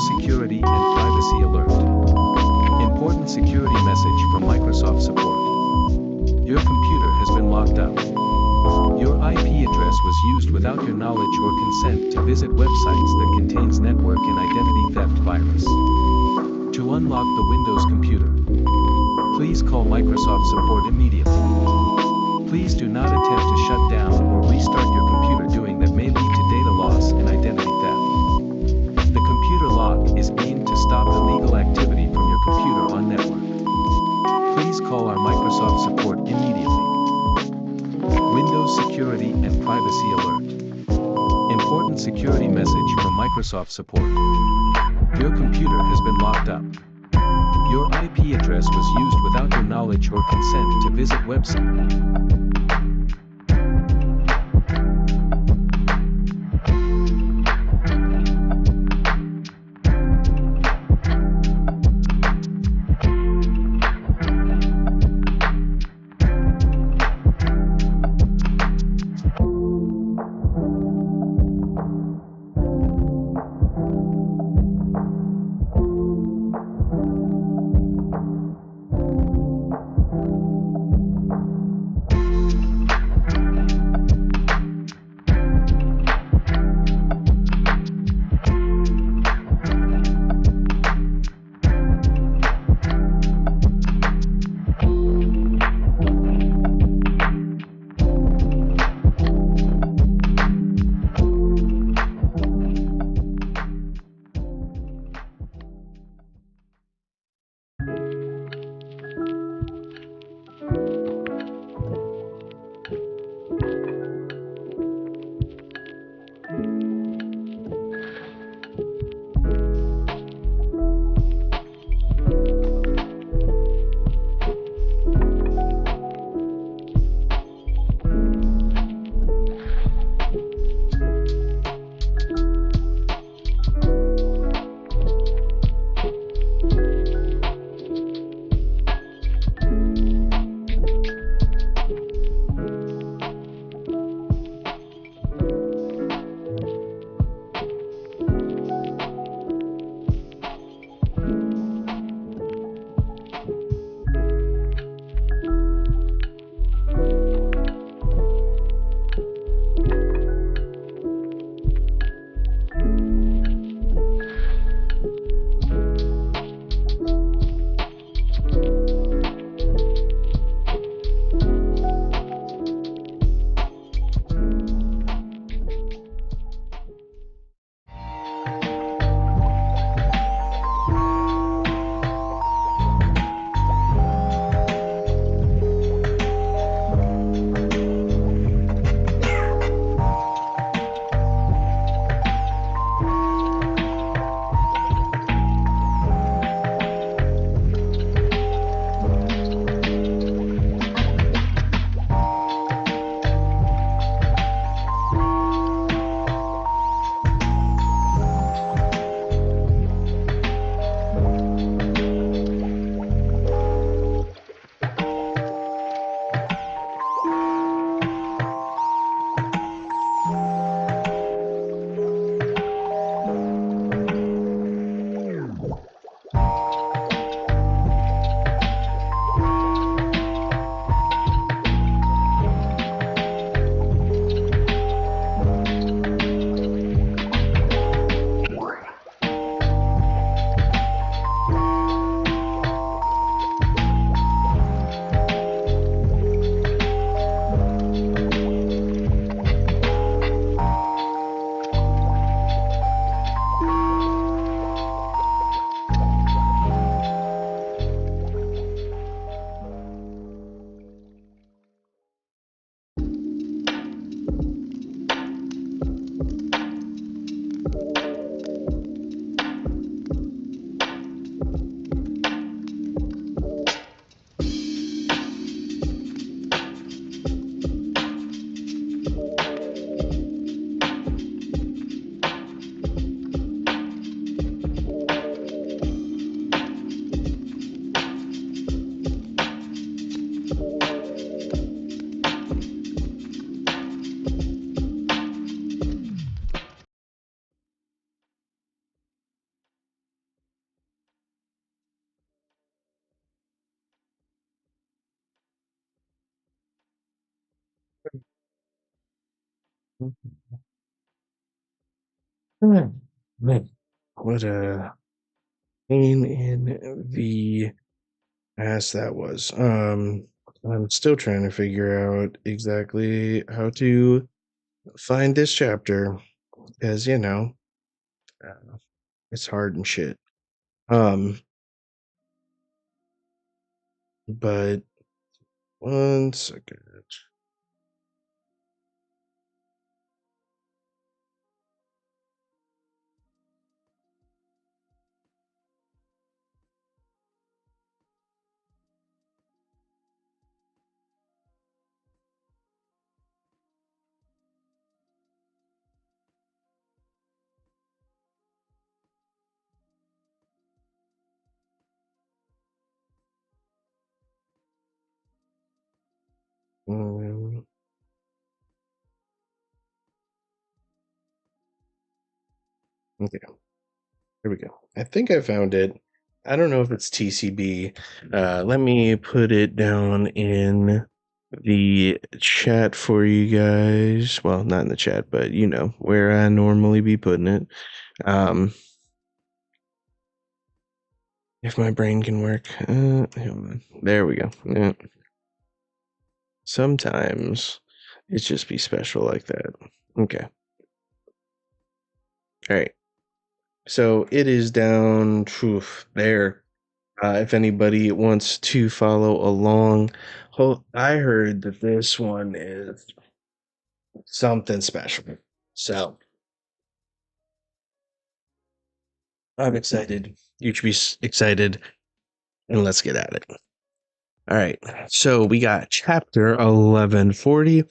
Security and Privacy Alert. Important security message from Microsoft support. Your computer has been locked up. Your IP address was used without your knowledge or consent to visit websites that contains network and identity theft virus. To unlock the Windows computer, please call Microsoft support immediately. Please do not attempt to shut down or restart your computer doing that may lead to data loss and identity theft. The computer lock is aimed to stop illegal activity from your computer on network. Please call our Microsoft support immediately. Windows Security and Privacy Alert. Important security message from Microsoft support. Your computer has been locked up. Your IP address was used without your knowledge or consent to visit websites. Man, what a pain in the ass that was. I'm still trying to figure out exactly how to find this chapter because uh, it's hard and shit. Um, but one second. Um, okay, here we go. I think I found it. I don't know if it's TCB. Let me put it down in the chat for you guys. Well, not in the chat, but where I normally be putting it. If my brain can work. Hold on. There we go. Yeah. Sometimes it just be special like that. Okay. All right. So it is down there. If anybody wants to follow along, I heard that this one is something special. So I'm excited. You should be excited, and let's get at it. All right. So we got chapter 1140,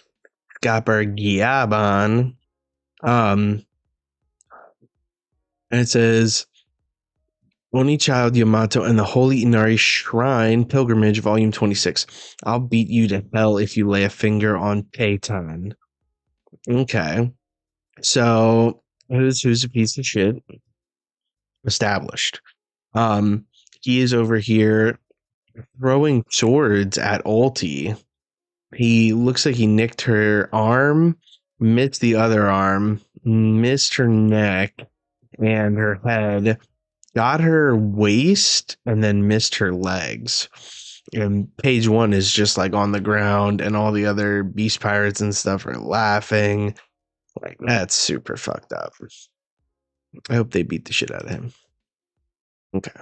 Gapar Giaban. And it says Only Child Yamato and the Holy Inari Shrine Pilgrimage, Volume 26. I'll beat you to hell if you lay a finger on Peitan. Okay. So who's a piece of shit? Established. He is over here throwing swords at Ulti. He looks like he nicked her arm, missed the other arm, missed her neck and her head, got her waist, and then missed her legs. And page one is just like on the ground, and all the other beast pirates and stuff are laughing. Like, that's super fucked up. I hope they beat the shit out of him. Okay.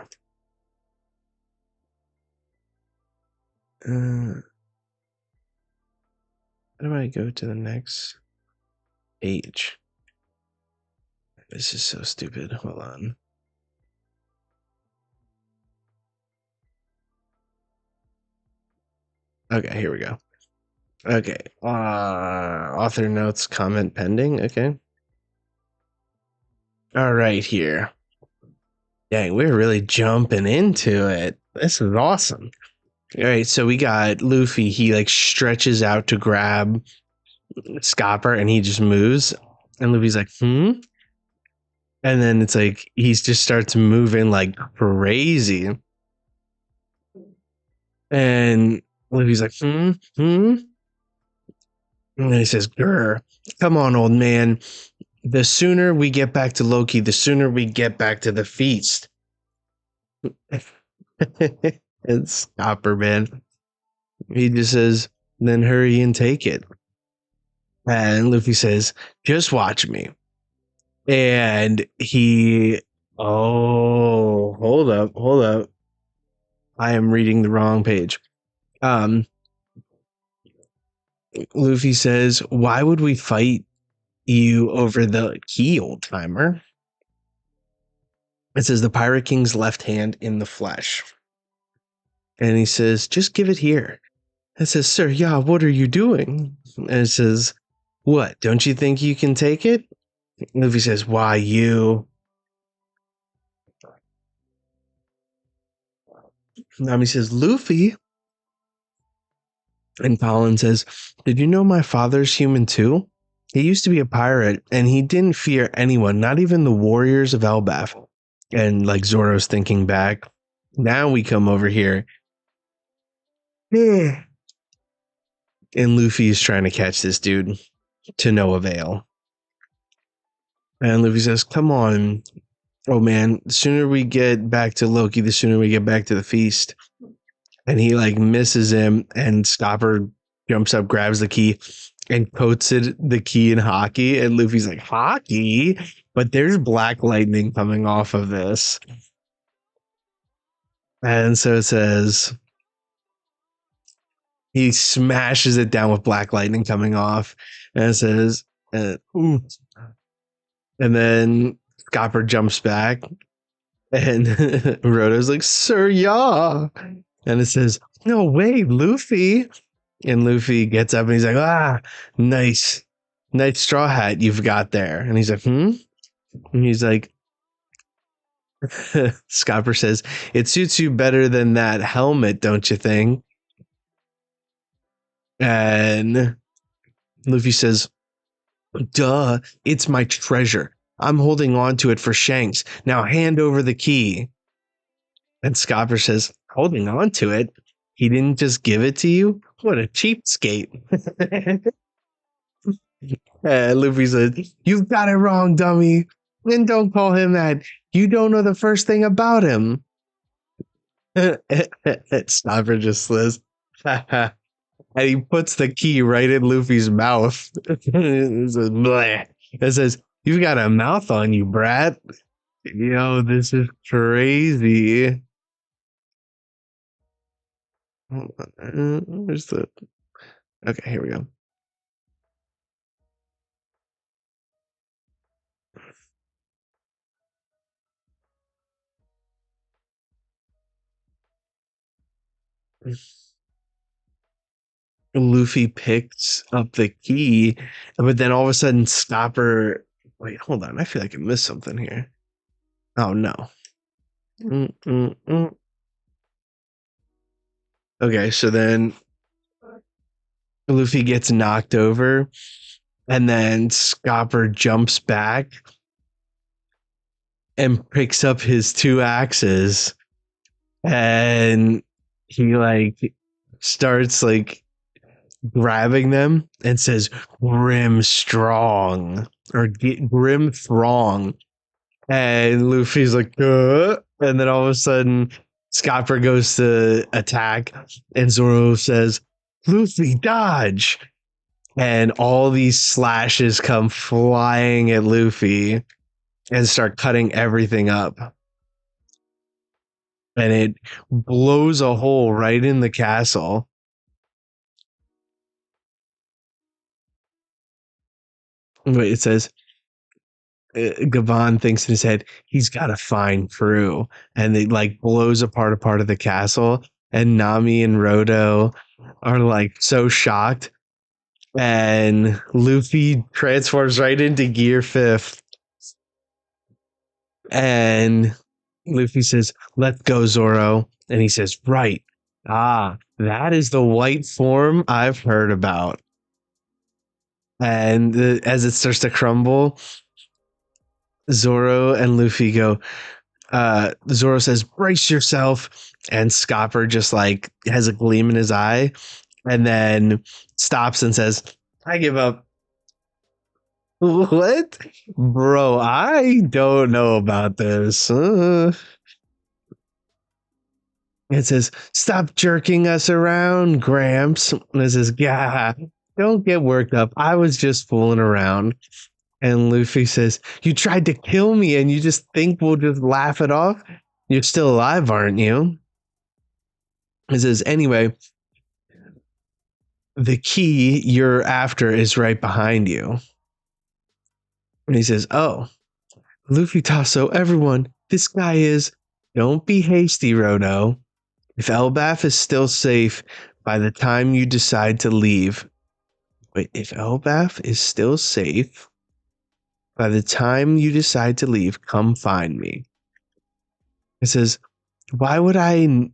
How do I go to the next page? This is so stupid. Hold on. Okay, here we go. Okay. Author notes, comment pending. Okay. All right, here. Dang, we're really jumping into it. This is awesome. All right, so we got Luffy. He like stretches out to grab Scopper and he just moves. And Luffy's like, And then it's like he just starts moving like crazy. And Luffy's like, And then he says, Grr, come on, old man. The sooner we get back to Loki, the sooner we get back to the feast. It's Scopper, man. He just says, then hurry and take it. And Luffy says, just watch me. And hold up. I am reading the wrong page. Luffy says, why would we fight you over the key, old timer? It says the Pirate King's left hand in the flesh. And he says, just give it here. It says, sir, yeah, what are you doing? And it says, what, don't you think you can take it? Luffy says, why you? Nami says, Luffy. And Colin says, did you know my father's human too? He used to be a pirate and he didn't fear anyone, not even the warriors of Elbaf. And like Zoro's thinking back, now we come over here. And Luffy is trying to catch this dude. to no avail. And Luffy says, come on. Oh man, the sooner we get back to Loki, the sooner we get back to the feast. And he like misses him, and Stopper jumps up, grabs the key, and coats the key in hockey. And Luffy's like, hockey? But there's black lightning coming off of this. And so it says he smashes it down with black lightning coming off. And it says, ooh. And then Scopper jumps back, and Roto's like, Sir, yeah. And it says, no way, Luffy. And Luffy gets up and he's like, nice straw hat you've got there. And he's like, And he's like, Scopper says, it suits you better than that helmet, don't you think? And Luffy says, duh, it's my treasure. I'm holding on to it for Shanks. Now hand over the key. And Scopper says, holding on to it? He didn't just give it to you? What a cheapskate. Luffy says, you've got it wrong, dummy. And don't call him that. You don't know the first thing about him. Stopper just says, and he puts the key right in Luffy's mouth. It says, bleh. It says, you've got a mouth on you, brat. Yo, this is crazy. Where's the... Okay, here we go. Luffy picks up the key, but then all of a sudden Stopper... Wait, hold on. I feel like I missed something here. Oh, no. Okay, so then Luffy gets knocked over, and then Scopper jumps back and picks up his two axes, and he like starts like grabbing them and says Grim Strong or Grim Throng. And Luffy's like, and then all of a sudden Scopper goes to attack, and Zoro says, Luffy, dodge. And all these slashes come flying at Luffy and start cutting everything up. And it blows a hole right in the castle. Wait, it says, Gabon thinks in his head, he's got to find Fru. And it like blows apart a part of the castle. And Nami and Roto are like so shocked. And Luffy transforms right into Gear 5th. And Luffy says, let's go, Zoro. And he says, right. That is the white form I've heard about. And as it starts to crumble, Zoro and Luffy go, Zoro says, brace yourself. And Scopper just like has a gleam in his eye and then stops and says, I give up. What? Bro, I don't know about this. It says, stop jerking us around, Gramps. And it says, yeah, don't get worked up. I was just fooling around. And Luffy says, you tried to kill me and you just think we'll just laugh it off? You're still alive, aren't you? It says, anyway, the key you're after is right behind you. And he says, oh, Luffy Tasso, everyone, this guy is, don't be hasty, Roto. If Elbaf is still safe by the time you decide to leave. Wait, if Elbaf is still safe by the time you decide to leave, come find me. It says, why would I?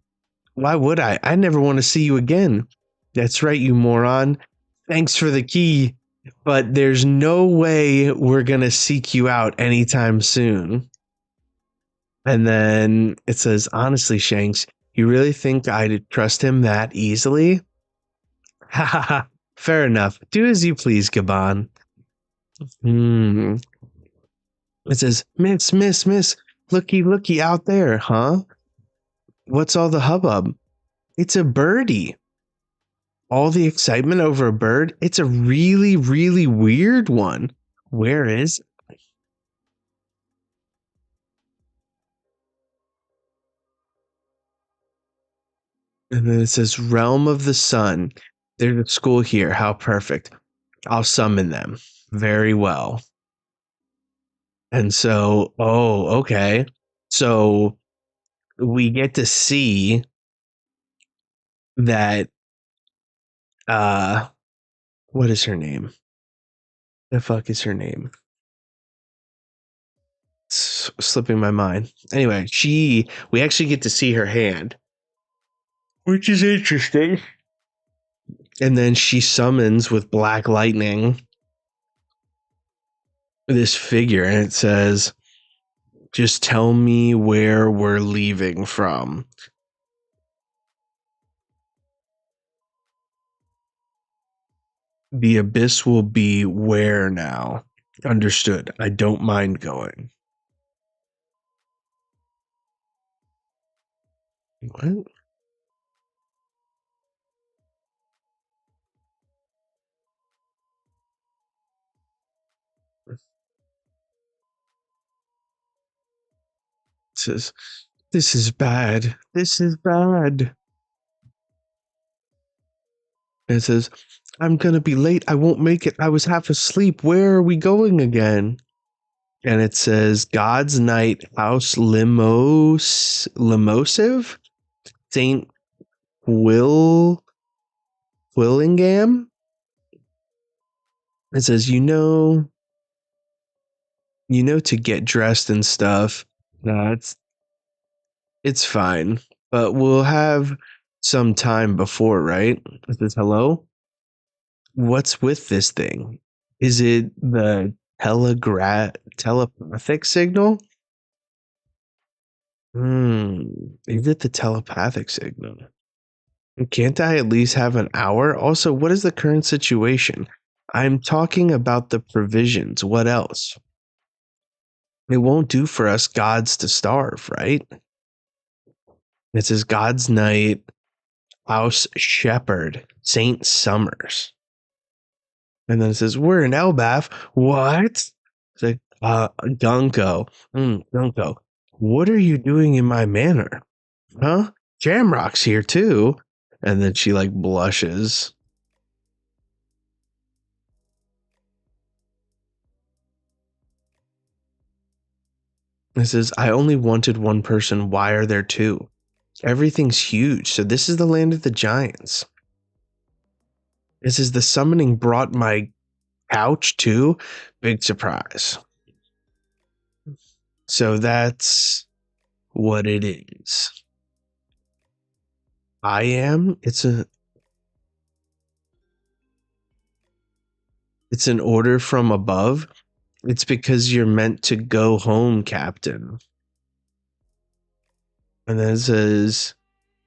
I never want to see you again. That's right, you moron. Thanks for the key, but there's no way we're going to seek you out anytime soon. And then it says, honestly, Shanks, you really think I'd trust him that easily? Ha ha ha. Fair enough. Do as you please, Gabon. It says, Miss, looky out there, huh? What's all the hubbub? It's a birdie. All the excitement over a bird? It's a really, really weird one. Where is it? And then it says, Realm of the Sun. There's a school here. How perfect. I'll summon them. Very well. And so, okay. So we get to see that what is her name? The fuck is her name? It's slipping my mind. Anyway, we actually get to see her hand, which is interesting. And then she summons with black lightning this figure, and it says, just tell me where we're leaving from. The abyss will be where now? Understood. I don't mind going. What? It says, this is bad. This is bad. And it says, I'm gonna be late. I won't make it. I was half asleep. Where are we going again? And it says God's Night House Limosive Saint Willingam. It says, to get dressed and stuff. No, it's fine. But we'll have some time before, right? It says hello. What's with this thing? Is it the telepathic signal? Is it the telepathic signal? Can't I at least have an hour? Also, what is the current situation? I'm talking about the provisions. What else? It won't do for us gods to starve, right? It says God's Night, House Shepherd, Saint Summers. And then it says, we're in Elbath. What? It's like, Gunko. Gunko, what are you doing in my manor? Huh? Jamrock's here too. And then she like blushes. It says, I only wanted one person. Why are there two? Everything's huge. So this is the land of the giants. It says, the summoning brought my couch too. Big surprise. So that's what it is. I am. It's an order from above. It's because you're meant to go home, Captain. And then it says,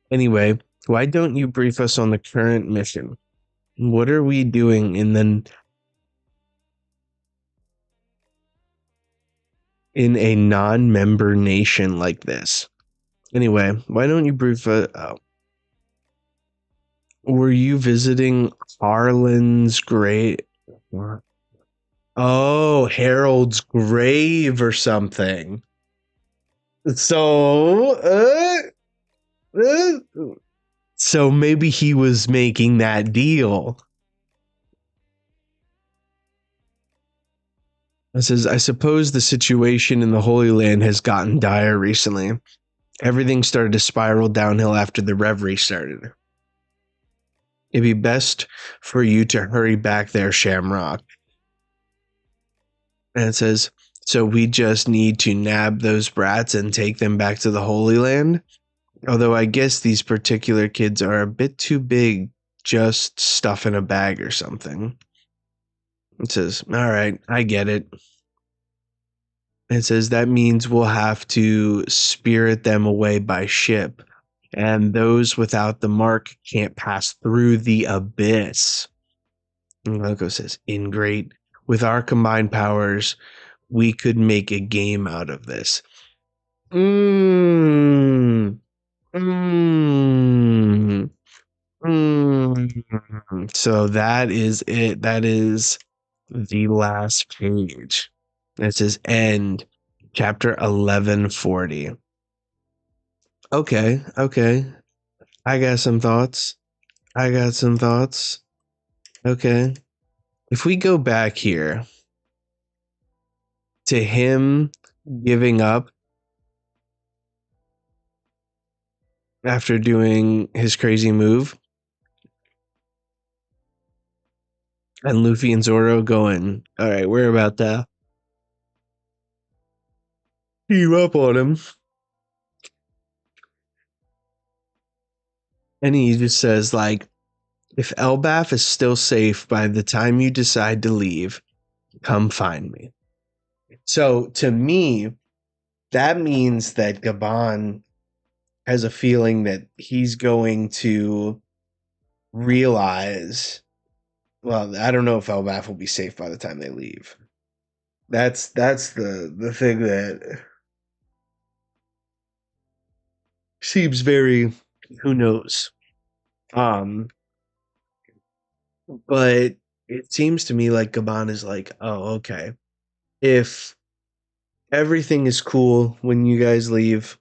anyway, why don't you brief us on the current mission? What are we doing in a non-member nation like this? Anyway, why don't you brief were you visiting Harlan's grave? Oh, Harold's grave or something. So maybe he was making that deal. It says, I suppose the situation in the Holy Land has gotten dire recently. Everything started to spiral downhill after the reverie started. It'd be best for you to hurry back there, Shamrock. And it says, so we just need to nab those brats and take them back to the Holy Land? Although I guess these particular kids are a bit too big, just stuff in a bag or something. It says, all right, I get it. It says that means we'll have to spirit them away by ship, and those without the mark can't pass through the abyss. And Loco says, ingrate. with our combined powers, we could make a game out of this. Mm. Mm. Mm. So that is it. That is the last page. It says end chapter 1140. Okay, okay. I got some thoughts. I got some thoughts. Okay. If we go back here to him giving up after doing his crazy move, and Luffy and Zoro going, all right, we're about to team up on him. And he just says, like, if Elbaf is still safe by the time you decide to leave, come find me. So to me, that means that Gabon has a feeling that he's going to realize. Well, I don't know if Elbaf will be safe by the time they leave. That's the thing that seems very, who knows. But it seems to me like Gabon is like, oh, okay. If everything is cool when you guys leave,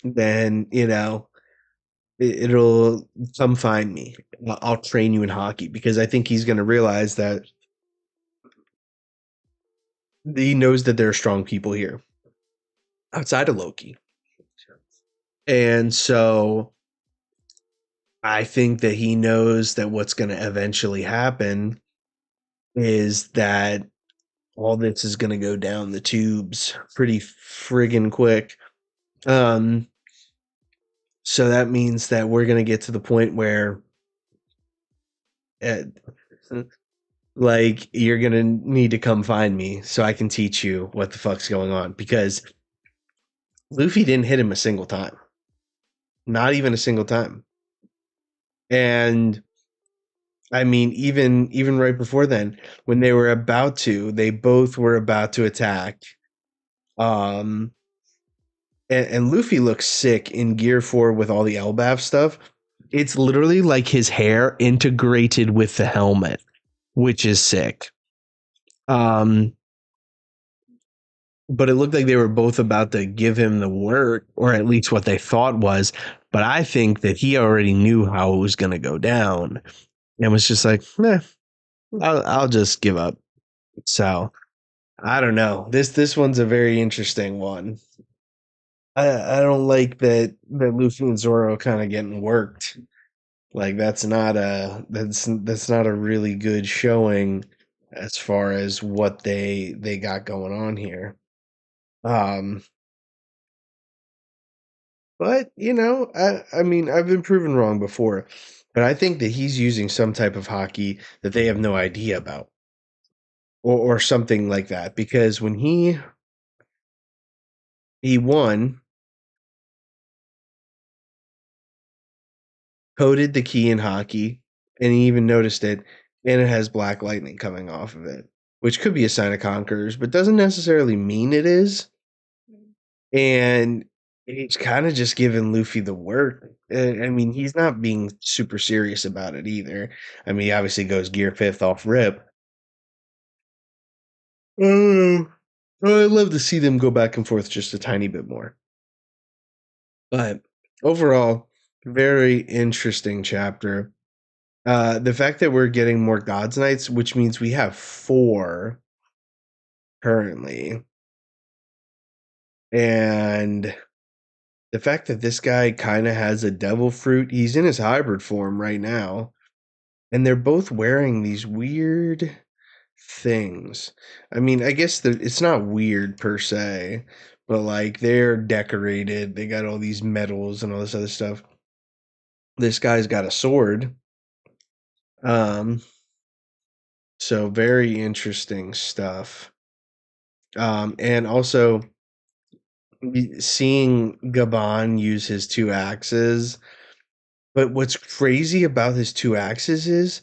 then it'll come find me. I'll train you in hockey, because I think he's going to realize that he knows that there are strong people here outside of Loki. And so I think that he knows that what's going to eventually happen is that all this is going to go down the tubes pretty friggin' quick. So that means that we're going to get to the point where uh, like, you're going to need to come find me so I can teach you what the fuck's going on, because Luffy didn't hit him a single time. Not even a single time. And I mean, even right before then, when they both were about to attack. Um and Luffy looks sick in Gear 4 with all the Elbaf stuff. It's literally like his hair integrated with the helmet, which is sick. But it looked like they were both about to give him the work, or at least what they thought was. But I think that he already knew how it was going to go down and was just like, I'll just give up. So I don't know. This one's a very interesting one. I don't like that Luffy and Zoro kind of getting worked. Like, that's not a really good showing as far as what they got going on here. Um but I mean, I've been proven wrong before, but I think that he's using some type of hockey that they have no idea about, or something like that, because when he won, coded the key in hockey, and he even noticed it, and it has black lightning coming off of it, which could be a sign of conquerors, but doesn't necessarily mean it is. And he's kind of just giving Luffy the work. I mean, he's not being super serious about it either. I mean, he obviously goes Gear 5th off rip. Um, I'd love to see them go back and forth just a tiny bit more. But overall, very interesting chapter. The fact that we're getting more Gods Knights, which means we have 4 currently. And the fact that this guy kind of has a devil fruit, he's in his hybrid form right now. And they're both wearing these weird things. I mean, I guess it's not weird per se, but like, they're decorated. They got all these medals and all this other stuff. This guy's got a sword. So very interesting stuff. And also seeing Gabon use his 2 axes. But what's crazy about his 2 axes is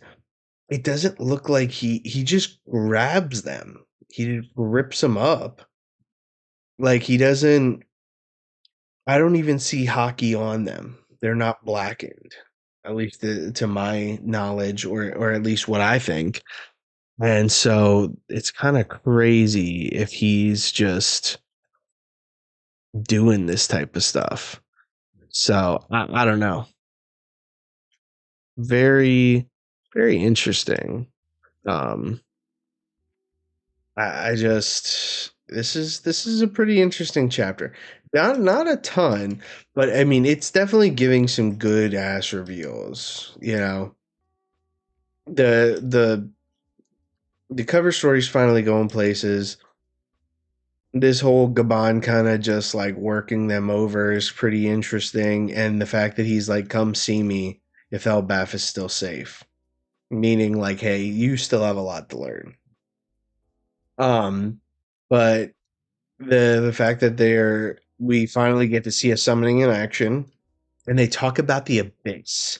it doesn't look like he just grabs them. He rips them up. Like he doesn't I don't even see hockey on them. They're not blackened. At least to my knowledge or at least what I think. And so it's kind of crazy if he's just doing this type of stuff. So I don't know. Very, very interesting. Um, I just this is a pretty interesting chapter. Not a ton, but I mean it's definitely giving some good ass reveals. You know, the the cover story's finally going places. This whole Gabon kind of just like working them over is pretty interesting, and the fact that he's like, "Come see me if Elbaf is still safe," meaning like, "Hey, you still have a lot to learn." Um, but the fact that we finally get to see a summoning in action, and they talk about the abyss,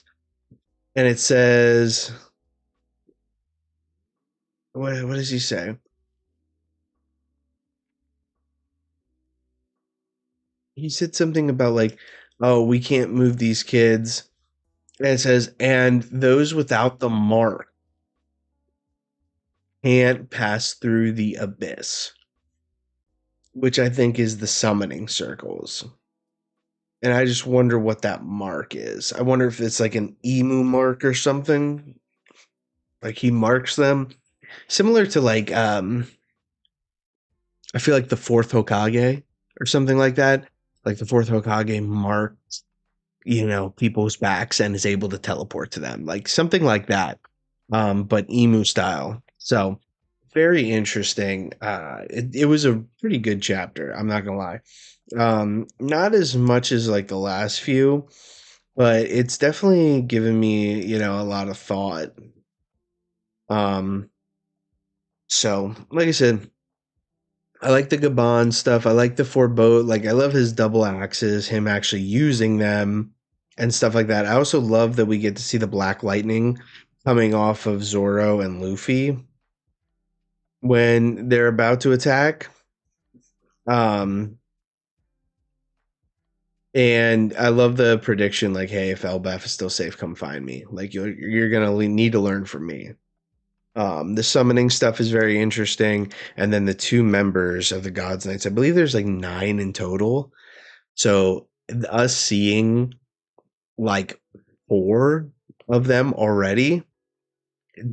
and it says, what does he say? He said something about like, "Oh, we can't move these kids." And it says, "And those without the mark can't pass through the abyss," which I think is the summoning circles. And I just wonder what that mark is. I wonder if it's like an emu mark or something. Like he marks them. Similar to like I feel like the fourth Hokage or something like that. Like the fourth Hokage marks, people's backs and is able to teleport to them. Like something like that. But emu style. So very interesting. It was a pretty good chapter, I'm not gonna lie. Not as much as like the last few, but it's definitely given me, a lot of thought. Um, so like I said, I like the Gabon stuff. I like the forebode. Like I love his double axes, him actually using them and stuff like that. I also love that we get to see the Black Lightning coming off of Zoro and Luffy when they're about to attack. Um, and I love the prediction, like, "Hey, if Elbaf is still safe, come find me. Like you're gonna need to learn from me." The summoning stuff is very interesting, and then the two members of the Gods Knights. I believe there's like 9 in total. So us seeing like 4 of them already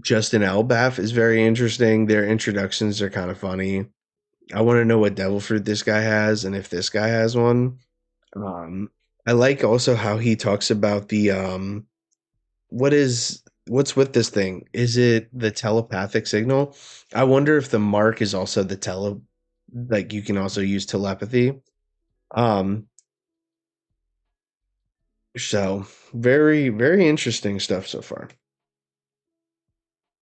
just in Elbaf is very interesting. Their introductions are kind of funny. I want to know what devil fruit this guy has and if this guy has one. Um, I like also how he talks about the what's with this thing? Is it the telepathic signal? I wonder if the mark is also the like you can also use telepathy. Um, so very, very interesting stuff so far.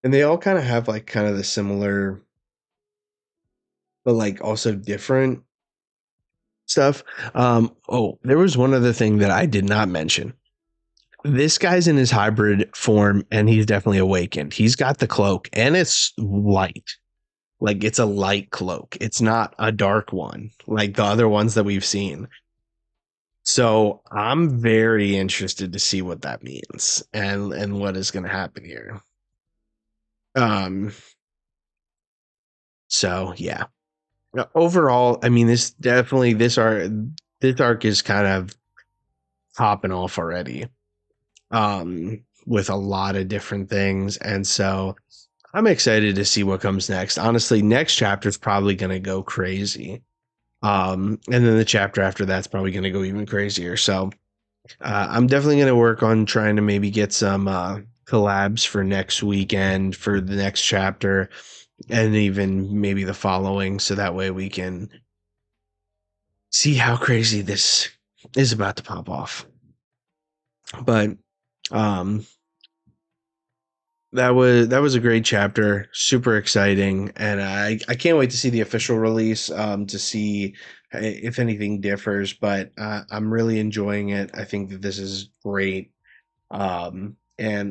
And they all kind of have like kind of the similar, but like also different stuff. Oh, there was one other thing that I did not mention. This guy's in his hybrid form and he's definitely awakened. He's got the cloak and it's light. Like it's a light cloak. It's not a dark one like the other ones that we've seen. So I'm very interested to see what that means and what is going to happen here. Um. So yeah. Overall, I mean, this arc is kind of popping off already. With a lot of different things, and so I'm excited to see what comes next. Honestly, next chapter is probably going to go crazy. And then the chapter after that's probably going to go even crazier. So I'm definitely going to work on trying to maybe get some collabs for next weekend for the next chapter and even maybe the following. So that way we can see how crazy this is about to pop off. But um, that was a great chapter, super exciting, and I can't wait to see the official release to see if anything differs. But I'm really enjoying it. I think that this is great, and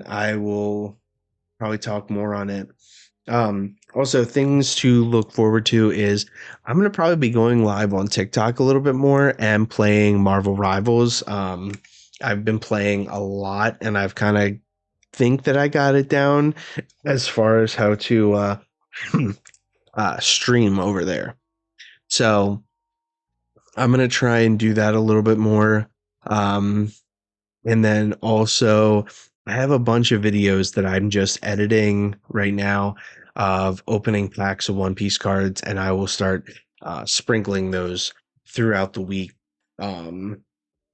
I will probably talk more on it. Also things to look forward to is I'm gonna probably be going live on TikTok a little bit more and playing Marvel Rivals. I've been playing a lot and I've kind of think that I got it down as far as how to stream over there. So I'm gonna try and do that a little bit more. Um, and then also, I have a bunch of videos that I'm just editing right now of opening packs of One Piece cards, and I will start sprinkling those throughout the week. Um,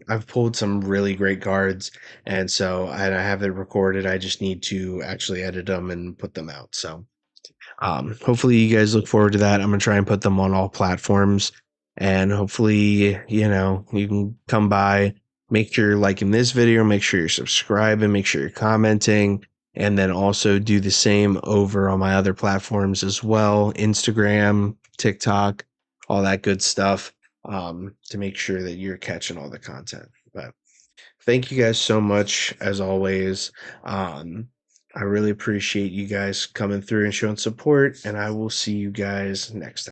I've pulled some really great cards, and so I have it recorded. I just need to actually edit them and put them out. So hopefully you guys look forward to that. I'm gonna try and put them on all platforms, and hopefully, you can come by, make sure you're liking this video, make sure you're subscribing, make sure you're commenting, and then also do the same over on my other platforms as well, Instagram, TikTok, all that good stuff, to make sure that you're catching all the content. But thank you guys so much as always. I really appreciate you guys coming through and showing support, and I will see you guys next time.